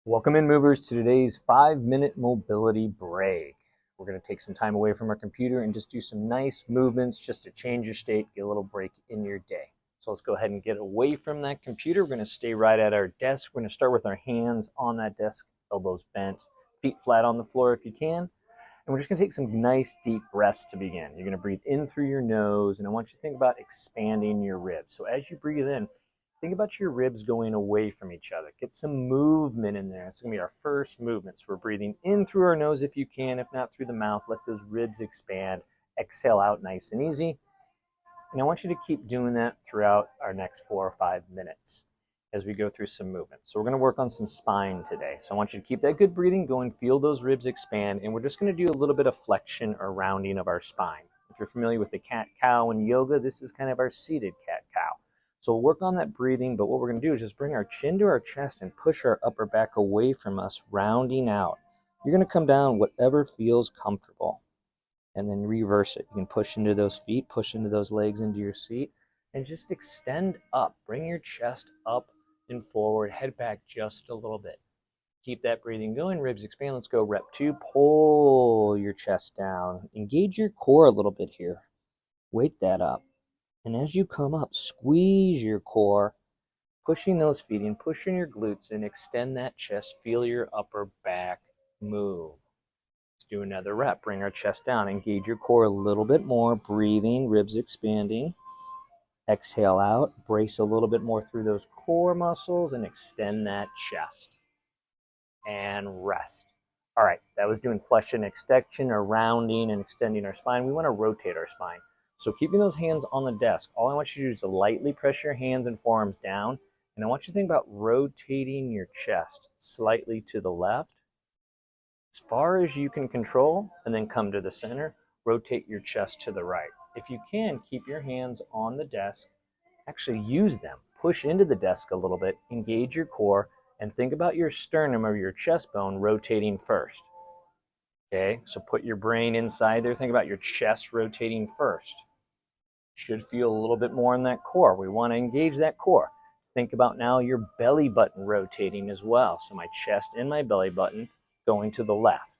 Welcome in, movers, to today's 5-minute mobility break. We're going to take some time away from our computer and just do some nice movements just to change your state, get a little break in your day. So let's go ahead and get away from that computer. We're going to stay right at our desk. We're going to start with our hands on that desk, elbows bent, feet flat on the floor if you can. And we're just going to take some nice deep breaths to begin. You're going to breathe in through your nose, and I want you to think about expanding your ribs. So as you breathe in, think about your ribs going away from each other. Get some movement in there. It's going to be our first movement. So we're breathing in through our nose if you can, if not through the mouth. Let those ribs expand. Exhale out nice and easy. And I want you to keep doing that throughout our next 4 or 5 minutes as we go through some movement. So we're going to work on some spine today. So I want you to keep that good breathing going, feel those ribs expand, and we're just going to do a little bit of flexion or rounding of our spine. If you're familiar with the cat-cow in yoga, this is kind of our seated cat-cow. So we'll work on that breathing, but what we're going to do is just bring our chin to our chest and push our upper back away from us, rounding out. You're going to come down whatever feels comfortable, and then reverse it. You can push into those feet, push into those legs, into your seat, and just extend up. Bring your chest up and forward, head back just a little bit. Keep that breathing going, ribs expand. Let's go rep 2. Pull your chest down. Engage your core a little bit here. Weight that up. And as you come up, squeeze your core, pushing those feet in, pushing your glutes in, extend that chest, feel your upper back move. Let's do another rep. Bring our chest down. Engage your core a little bit more, breathing, ribs expanding. Exhale out, brace a little bit more through those core muscles and extend that chest. And rest. All right, that was doing flexion extension or rounding and extending our spine. We want to rotate our spine. So keeping those hands on the desk, all I want you to do is to lightly press your hands and forearms down. And I want you to think about rotating your chest slightly to the left, as far as you can control, and then come to the center. Rotate your chest to the right. If you can, keep your hands on the desk. Actually use them. Push into the desk a little bit, engage your core, and think about your sternum or your chest bone rotating first. Okay, so put your brain inside there. Think about your chest rotating first. Should feel a little bit more in that core. We want to engage that core. Think about now your belly button rotating as well. So my chest and my belly button going to the left.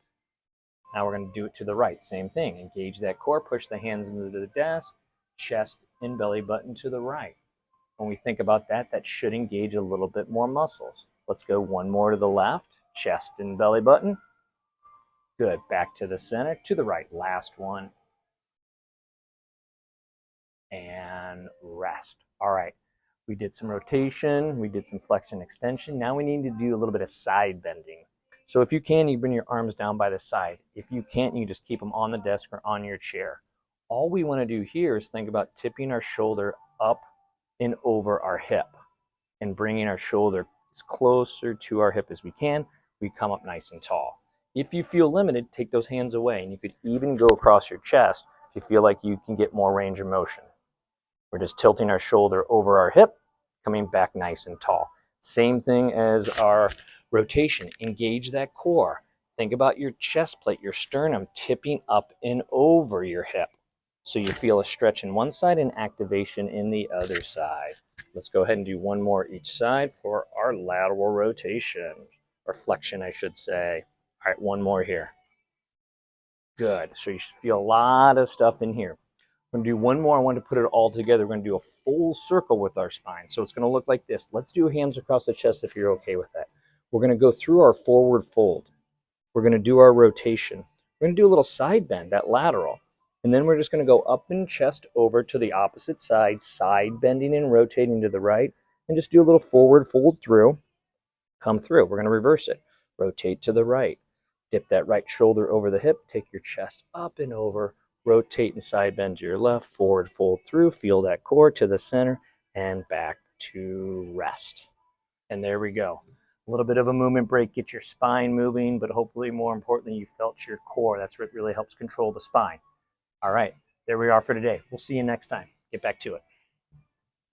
Now we're going to do it to the right. Same thing. Engage that core, push the hands into the desk, chest and belly button to the right. When we think about that, that should engage a little bit more muscles. Let's go one more to the left, chest and belly button. Good. Back to the center, to the right. Last one. And rest. All right. We did some rotation. We did some flexion extension. Now we need to do a little bit of side bending. So if you can, you bring your arms down by the side. If you can't, you just keep them on the desk or on your chair. All we want to do here is think about tipping our shoulder up and over our hip and bringing our shoulder as closer to our hip as we can. We come up nice and tall. If you feel limited, take those hands away, and you could even go across your chest if you feel like you can get more range of motion. We're just tilting our shoulder over our hip, coming back nice and tall. Same thing as our rotation. Engage that core. Think about your chest plate, your sternum tipping up and over your hip. So you feel a stretch in one side and activation in the other side. Let's go ahead and do one more each side for our lateral rotation, or flexion, I should say. All right, one more here. Good. So you should feel a lot of stuff in here. We're going to do one more. I want to put it all together. We're going to do a full circle with our spine. So it's going to look like this. Let's do hands across the chest if you're okay with that. We're going to go through our forward fold. We're going to do our rotation. We're going to do a little side bend, that lateral. And then we're just going to go up in chest over to the opposite side, side bending and rotating to the right, and just do a little forward fold through, come through. We're going to reverse it. Rotate to the right. Dip that right shoulder over the hip, take your chest up and over, rotate and side bend to your left, forward fold through, feel that core to the center, and back to rest. And there we go. A little bit of a movement break, get your spine moving, but hopefully more importantly, you felt your core. That's what really helps control the spine. All right, there we are for today. We'll see you next time. Get back to it.